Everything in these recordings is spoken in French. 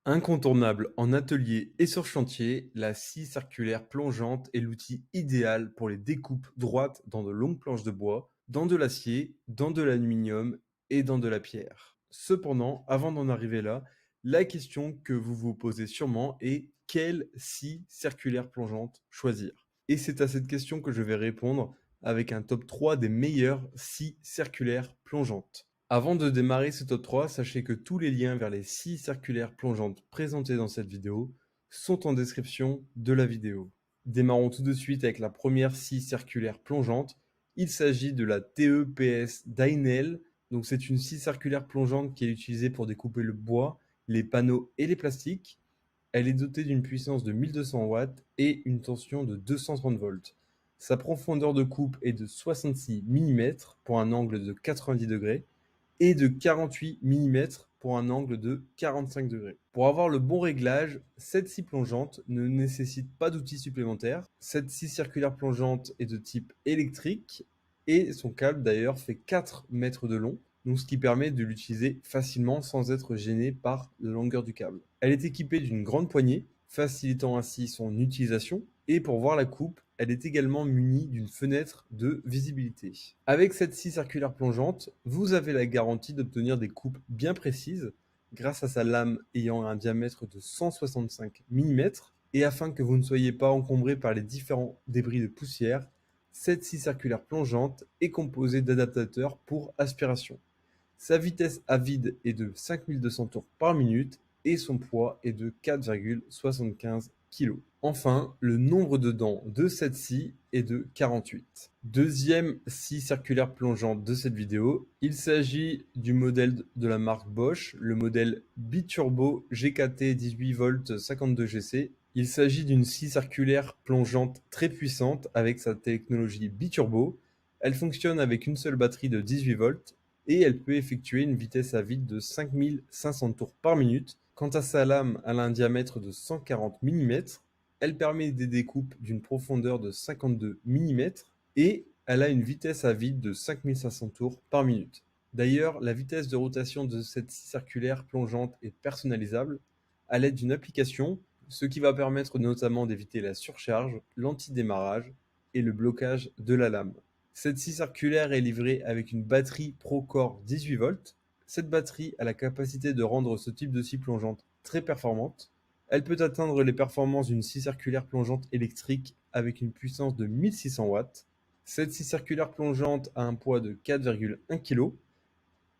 Incontournable en atelier et sur chantier, la scie circulaire plongeante est l'outil idéal pour les découpes droites dans de longues planches de bois, dans de l'acier, dans de l'aluminium et dans de la pierre. Cependant, avant d'en arriver là, la question que vous vous posez sûrement est quelle scie circulaire plongeante choisir? Et c'est à cette question que je vais répondre avec un top 3 des meilleures scies circulaires plongeantes. Avant de démarrer ce top 3, sachez que tous les liens vers les scies circulaires plongeantes présentées dans cette vidéo sont en description de la vidéo. Démarrons tout de suite avec la première scie circulaire plongeante. Il s'agit de la TEPS Dynel. Donc c'est une scie circulaire plongeante qui est utilisée pour découper le bois, les panneaux et les plastiques. Elle est dotée d'une puissance de 1200 watts et une tension de 230 volts. Sa profondeur de coupe est de 66 mm pour un angle de 90 degrés et de 48 mm pour un angle de 45 degrés. Pour avoir le bon réglage, cette scie plongeante ne nécessite pas d'outils supplémentaires. Cette scie circulaire plongeante est de type électrique et son câble d'ailleurs fait 4 mètres de long, donc ce qui permet de l'utiliser facilement sans être gêné par la longueur du câble. Elle est équipée d'une grande poignée, facilitant ainsi son utilisation, et pour voir la coupe, elle est également munie d'une fenêtre de visibilité. Avec cette scie circulaire plongeante, vous avez la garantie d'obtenir des coupes bien précises grâce à sa lame ayant un diamètre de 165 mm. Et afin que vous ne soyez pas encombré par les différents débris de poussière, cette scie circulaire plongeante est composée d'adaptateurs pour aspiration. Sa vitesse à vide est de 5200 tours par minute et son poids est de 4,75 kg. Enfin, le nombre de dents de cette scie est de 48. Deuxième scie circulaire plongeante de cette vidéo, il s'agit du modèle de la marque Bosch, le modèle Biturbo GKT 18V 52GC. Il s'agit d'une scie circulaire plongeante très puissante avec sa technologie Biturbo. Elle fonctionne avec une seule batterie de 18 volts et elle peut effectuer une vitesse à vide de 5500 tours par minute. Quant à sa lame, elle a un diamètre de 140 mm, elle permet des découpes d'une profondeur de 52 mm et elle a une vitesse à vide de 5500 tours par minute. D'ailleurs, la vitesse de rotation de cette scie circulaire plongeante est personnalisable à l'aide d'une application, ce qui va permettre notamment d'éviter la surcharge, l'antidémarrage et le blocage de la lame. Cette scie circulaire est livrée avec une batterie Procore 18 volts. Cette batterie a la capacité de rendre ce type de scie plongeante très performante. Elle peut atteindre les performances d'une scie circulaire plongeante électrique avec une puissance de 1600 watts. Cette scie circulaire plongeante a un poids de 4,1 kg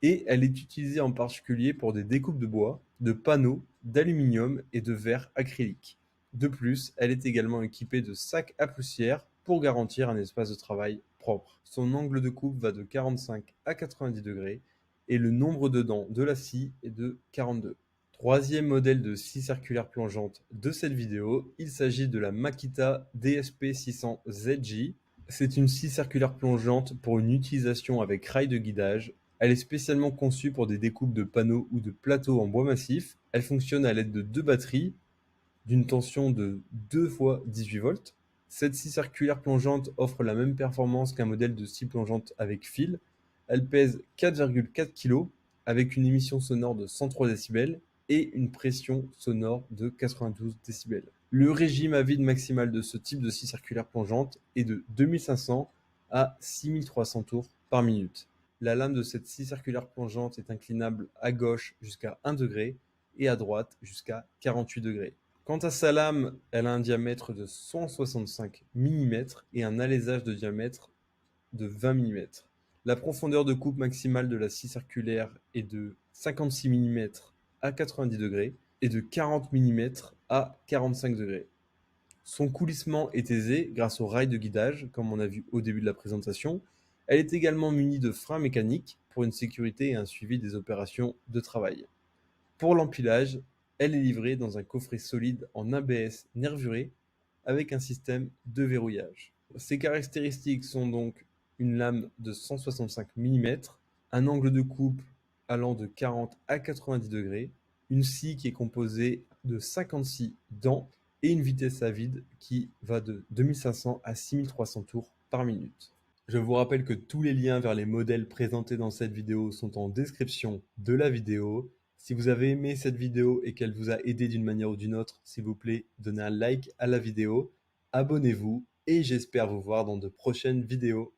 et elle est utilisée en particulier pour des découpes de bois, de panneaux, d'aluminium et de verre acrylique. De plus, elle est également équipée de sacs à poussière pour garantir un espace de travail propre. Son angle de coupe va de 45 à 90 degrés et le nombre de dents de la scie est de 42. Troisième modèle de scie circulaire plongeante de cette vidéo, il s'agit de la Makita DSP 600 ZJ. C'est une scie circulaire plongeante pour une utilisation avec rail de guidage. Elle est spécialement conçue pour des découpes de panneaux ou de plateaux en bois massif. Elle fonctionne à l'aide de deux batteries d'une tension de 2 fois 18 volts. Cette scie circulaire plongeante offre la même performance qu'un modèle de scie plongeante avec fil. Elle pèse 4,4 kg avec une émission sonore de 103 décibels et une pression sonore de 92 décibels. Le régime à vide maximal de ce type de scie circulaire plongeante est de 2500 à 6300 tours par minute. La lame de cette scie circulaire plongeante est inclinable à gauche jusqu'à 1 degré et à droite jusqu'à 48 degrés. Quant à sa lame, elle a un diamètre de 165 mm et un alésage de diamètre de 20 mm. La profondeur de coupe maximale de la scie circulaire est de 56 mm à 90 degrés et de 40 mm à 45 degrés. Son coulissement est aisé grâce au rail de guidage, comme on a vu au début de la présentation. Elle est également munie de freins mécaniques pour une sécurité et un suivi des opérations de travail. Pour l'empilage, elle est livrée dans un coffret solide en ABS nervuré avec un système de verrouillage. Ses caractéristiques sont donc une lame de 165 mm, un angle de coupe allant de 40 à 90 degrés, une scie qui est composée de 56 dents et une vitesse à vide qui va de 2500 à 6300 tours par minute. Je vous rappelle que tous les liens vers les modèles présentés dans cette vidéo sont en description de la vidéo. Si vous avez aimé cette vidéo et qu'elle vous a aidé d'une manière ou d'une autre, s'il vous plaît, donnez un like à la vidéo, abonnez-vous et j'espère vous voir dans de prochaines vidéos.